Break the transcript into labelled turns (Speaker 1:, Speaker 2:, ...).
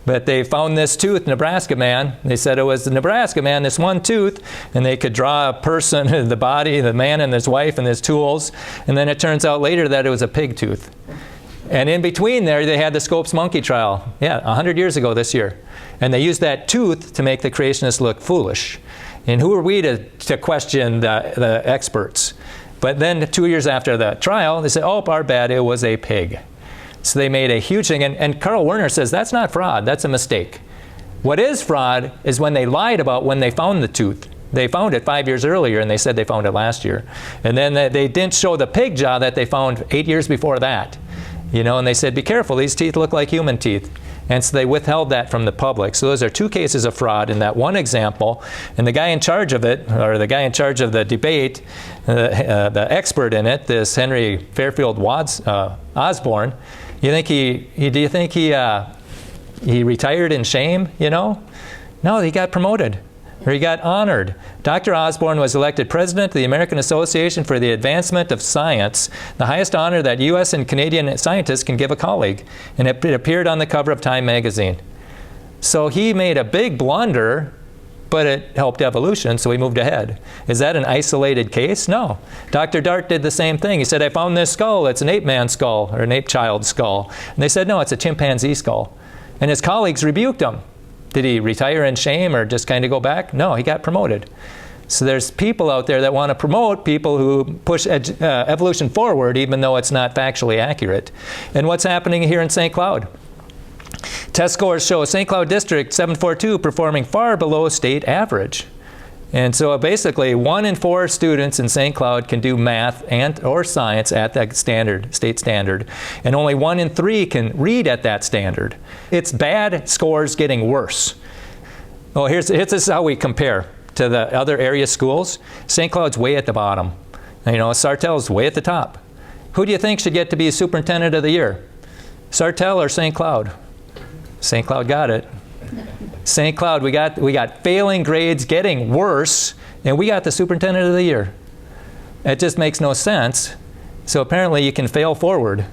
Speaker 1: But they found this tooth, Nebraska man. They said it was the Nebraska man, this one tooth, and they could draw a person, the body, the man and his wife and his tools, and then it turns out later that it was a pig tooth. And in between there, they had the Scopes monkey trial, 100 years ago this year. And they used that tooth to make the creationists look foolish. And who are we to question the experts? But then 2 years after the trial, they said, oh, our bad, it was a pig. So they made a huge thing, and Carl Werner says that's not fraud, that's a mistake. What is fraud is when they lied about when they found the tooth. They found it 5 years earlier, and they said they found it last year. And then they didn't show the pig jaw that they found 8 years before that. And they said, be careful, these teeth look like human teeth. And so they withheld that from the public. So those are two cases of fraud in that one example. And the guy in charge of it, or the guy in charge of the debate, the expert in it, this Henry Fairfield Osborne, do you think he retired in shame, No, he got promoted, or he got honored. Dr. Osborne was elected president of the American Association for the Advancement of Science, the highest honor that U.S. and Canadian scientists can give a colleague. And it appeared on the cover of Time magazine. So he made a big blunder, but it helped evolution, so he moved ahead. Is that an isolated case? No. Dr. Dart did the same thing. He said, I found this skull. It's an ape man skull, or an ape child skull. And they said, no, it's a chimpanzee skull. And his colleagues rebuked him. Did he retire in shame or just kind of go back? No, he got promoted. So there's people out there that want to promote people who push evolution forward, even though it's not factually accurate. And what's happening here in St. Cloud? Test scores show St. Cloud District 742 performing far below state average. And so basically 1 in 4 students in St. Cloud can do math or science at that state standard. And only 1 in 3 can read at that standard. It's bad scores getting worse. Well, this is how we compare to the other area schools. St. Cloud's way at the bottom. Sartell's way at the top. Who do you think should get to be superintendent of the year? Sartell or St. Cloud? St. Cloud got it. St. Cloud, we got failing grades getting worse, and we got the superintendent of the year. It just makes no sense. So apparently you can fail forward.